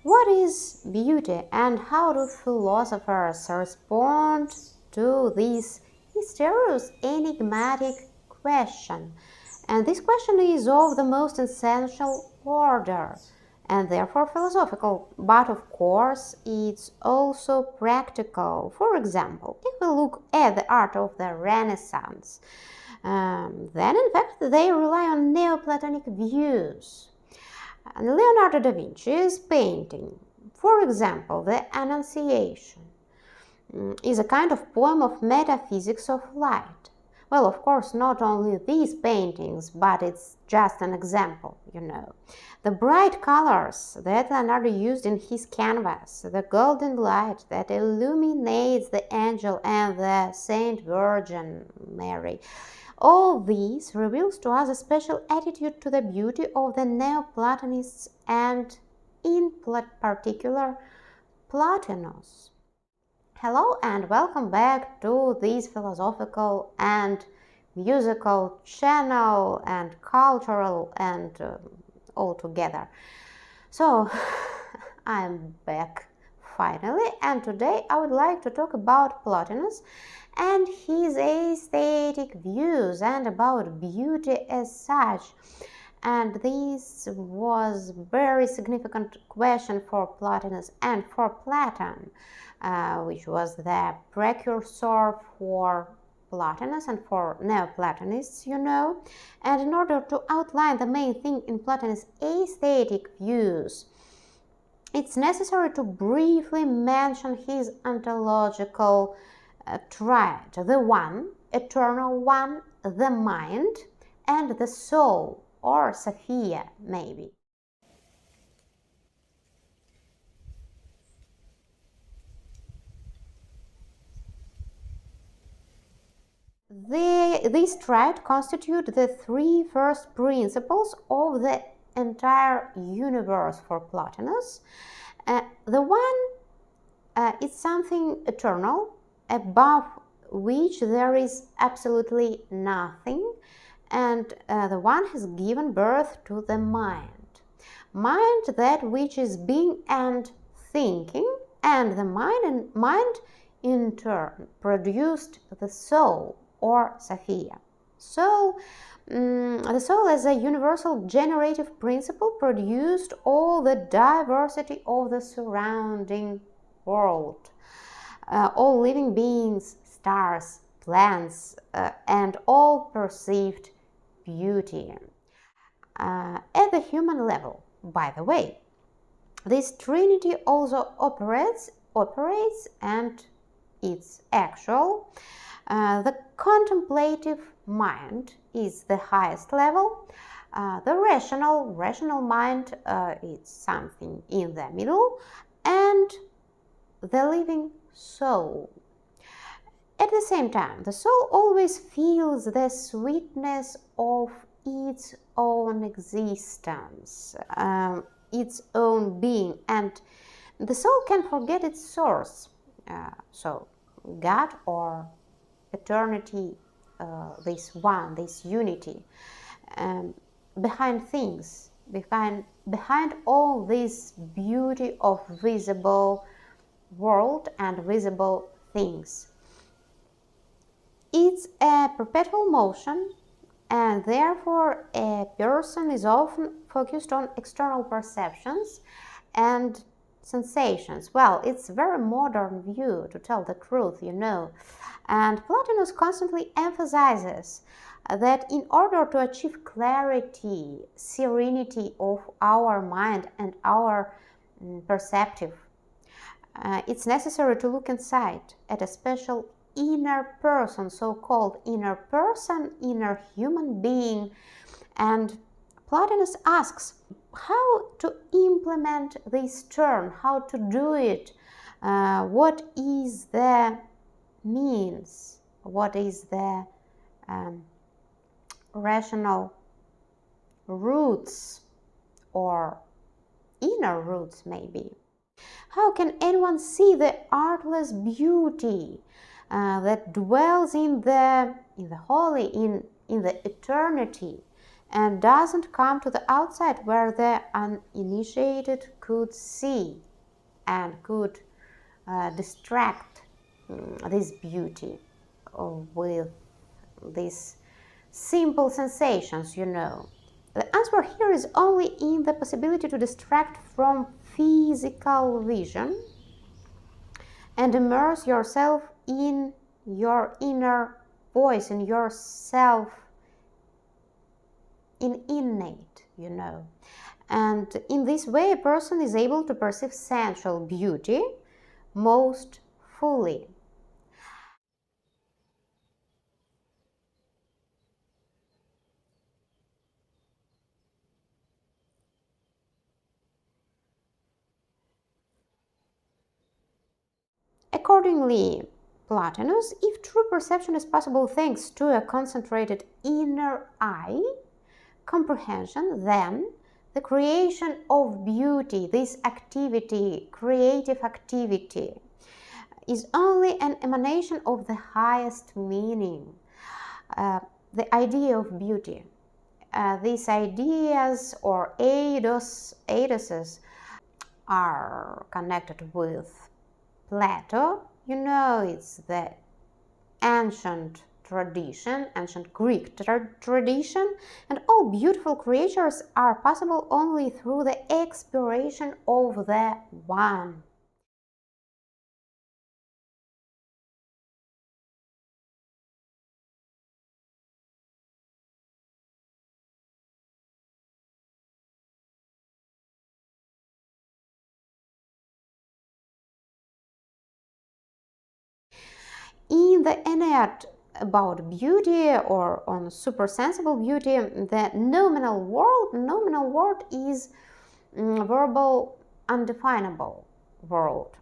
What is beauty, and how do philosophers respond to this mysterious, enigmatic question? And this question is of the most essential order, and therefore philosophical, but of course it's also practical. For example, if we look at the art of the Renaissance, then in fact they rely on Neoplatonic views. Leonardo da Vinci's painting, for example, the Annunciation, is a kind of poem of metaphysics of light. Well, of course, not only these paintings, but it's just an example, you know. The bright colors that Leonardo used in his canvas, the golden light that illuminates the angel and the Saint Virgin Mary, all this reveals to us a special attitude to the beauty of the Neoplatonists and, in particular, Plotinus. Hello and welcome back to this philosophical and musical channel and cultural and all together. So, I'm back finally, and today I would like to talk about Plotinus and his aesthetic views and about beauty as such. And this was a very significant question for Plotinus and for Platon, which was the precursor for Plotinus and for Neoplatonists, you know. And in order to outline the main thing in Plotinus' aesthetic views, it's necessary to briefly mention his ontological triad: the one, eternal one, the mind, and the soul, or Sophia, maybe. This triad constitute the three first principles of the entire universe for Plotinus. The one is something eternal, above which there is absolutely nothing, and the one has given birth to the mind. Mind, that which is being and thinking, and the mind in turn produced the soul, or Sophia. So, the soul as a universal generative principle produced all the diversity of the surrounding world. All living beings, stars, plants, and all perceived beauty. At the human level, by the way, this trinity also operates and it's actual. The contemplative mind is the highest level. The rational mind is something in the middle, and the living soul. At the same time, the soul always feels the sweetness of its own existence, its own being, and the soul can forget its source, so God or eternity, this one, this unity, behind things, behind all this beauty of visible world and visible things. It's a perpetual motion, and therefore a person is often focused on external perceptions and sensations. Well, it's a very modern view, to tell the truth, you know. And Plotinus constantly emphasizes that in order to achieve clarity, serenity of our mind and our perceptive, it's necessary to look inside at a special inner person, so-called inner person, inner human being. And Plotinus asks how to implement this turn, how to do it, what is the means, what is the rational roots or inner roots maybe. How can anyone see the artless beauty that dwells in the holy, in the eternity, and doesn't come to the outside where the uninitiated could see and could distract this beauty with these simple sensations, you know. The answer here is only in the possibility to distract from physical vision and immerse yourself in your inner voice, in yourself, in innate, you know. And in this way, a person is able to perceive sensual beauty most fully. Accordingly, Plotinus, if true perception is possible thanks to a concentrated inner eye comprehension, then the creation of beauty, this activity, creative activity, is only an emanation of the highest meaning, the idea of beauty. These ideas or eidoses are connected with Plato. You know, it's the ancient tradition, ancient Greek tradition, and all beautiful creatures are possible only through the expiration of the One. In the Ennead about beauty or on supersensible beauty, the nominal word is verbal undefinable world,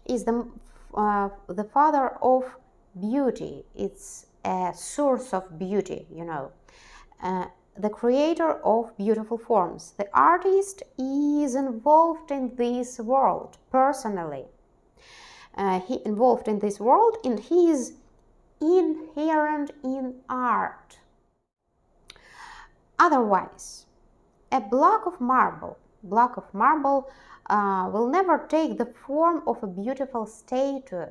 is the father of beauty. It's a source of beauty, you know, the creator of beautiful forms. The artist is involved in this world personally. He involved in this world, and he is inherent in art. Otherwise, a block of marble will never take the form of a beautiful statue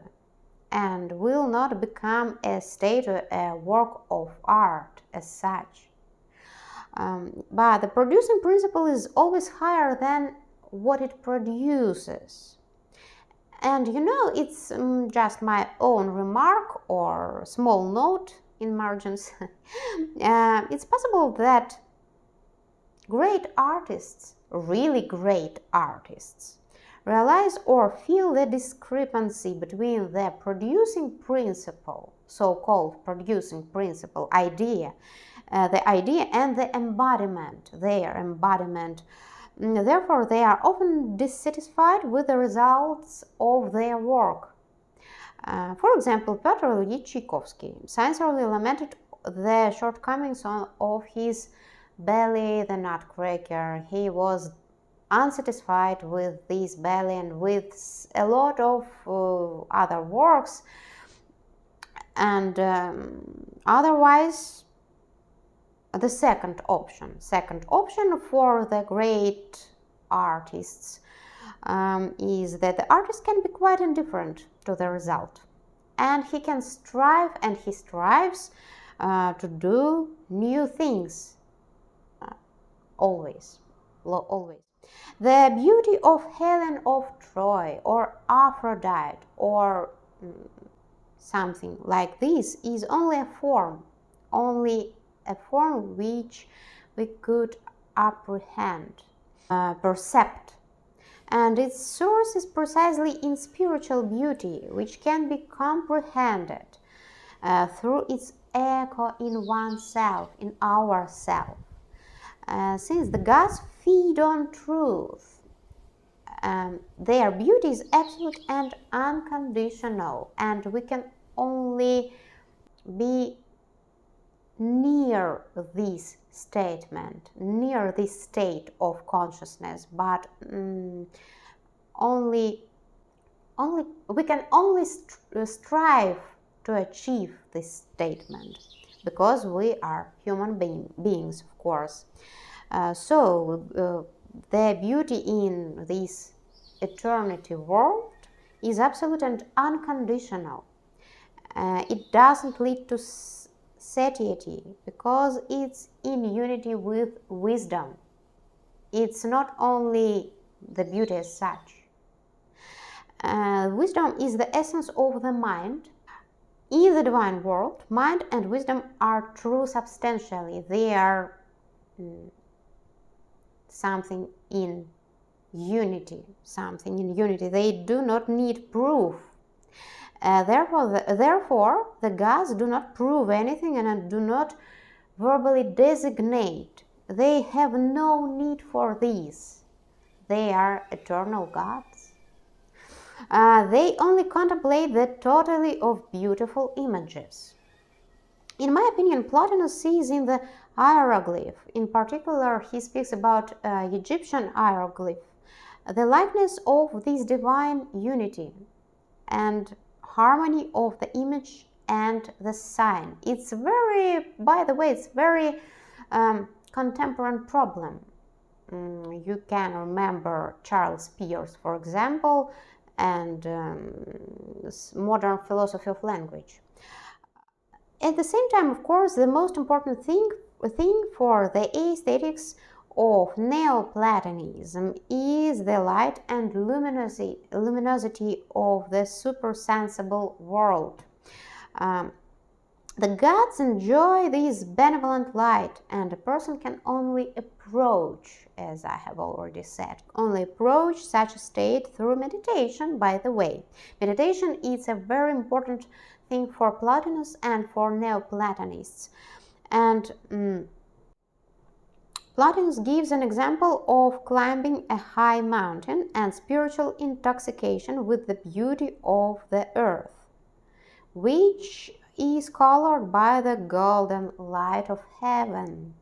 and will not become a statue, a work of art as such. But the producing principle is always higher than what it produces. And you know, it's just my own remark or small note in margins. It's possible that great artists, really great artists, realize or feel the discrepancy between the producing principle, so-called producing principle, idea, the idea and the embodiment, their embodiment. Therefore, they are often dissatisfied with the results of their work. For example, Piotr Ilyich Tchaikovsky sincerely lamented the shortcomings of his Belly the Nutcracker. He was unsatisfied with this belly and with a lot of other works, and otherwise the second option for the great artists is that the artist can be quite indifferent to the result, and he can strive, and he strives to do new things always. The beauty of Helen of Troy or Aphrodite or something like this is only a form which we could apprehend, percept. And its source is precisely in spiritual beauty, which can be comprehended through its echo in oneself, in ourself. Since the gods feed on truth, their beauty is absolute and unconditional, and we can only be near this statement, near this state of consciousness, but we can only strive to achieve this statement because we are human beings, of course. The beauty in this eternity world is absolute and unconditional. It doesn't lead to satiety because it's in unity with wisdom. It's not only the beauty as such. Wisdom is the essence of the mind. In the divine world, mind and wisdom are true substantially. They are something in unity. They do not need proof. Therefore, the gods do not prove anything and do not verbally designate. They have no need for this. They are eternal gods. They only contemplate the totality of beautiful images. In my opinion, Plotinus sees in the hieroglyph, in particular, he speaks about Egyptian hieroglyph, the likeness of this divine unity and harmony of the image and the sign. It's very, by the way, it's very contemporary problem. You can remember Charles Peirce, for example, and modern philosophy of language. At the same time, of course, the most important thing for the aesthetics of Neoplatonism is the light and luminosity of the supersensible world. The gods enjoy this benevolent light, and a person can only approach, as I have already said, only approach such a state through meditation, by the way. Meditation is a very important thing for Plotinus and for Neoplatonists. And Plotinus gives an example of climbing a high mountain and spiritual intoxication with the beauty of the earth, which is colored by the golden light of heaven.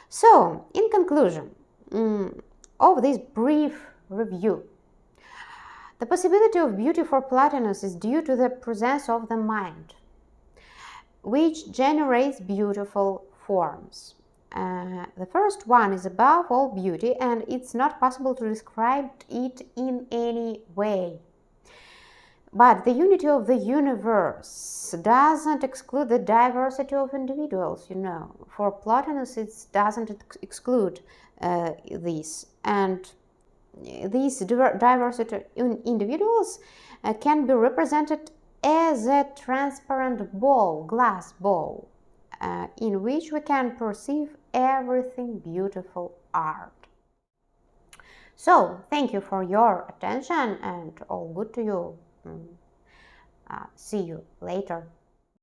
So, in conclusion of this brief review, the possibility of beauty for Plotinus is due to the presence of the mind, which generates beautiful forms. The first one is above all beauty, and it's not possible to describe it in any way. But the unity of the universe doesn't exclude the diversity of individuals, you know. For Plotinus, it doesn't exclude this. And these diversity in individuals can be represented as a transparent ball, glass ball, in which we can perceive everything beautiful art. So, thank you for your attention and all good to you. See you later.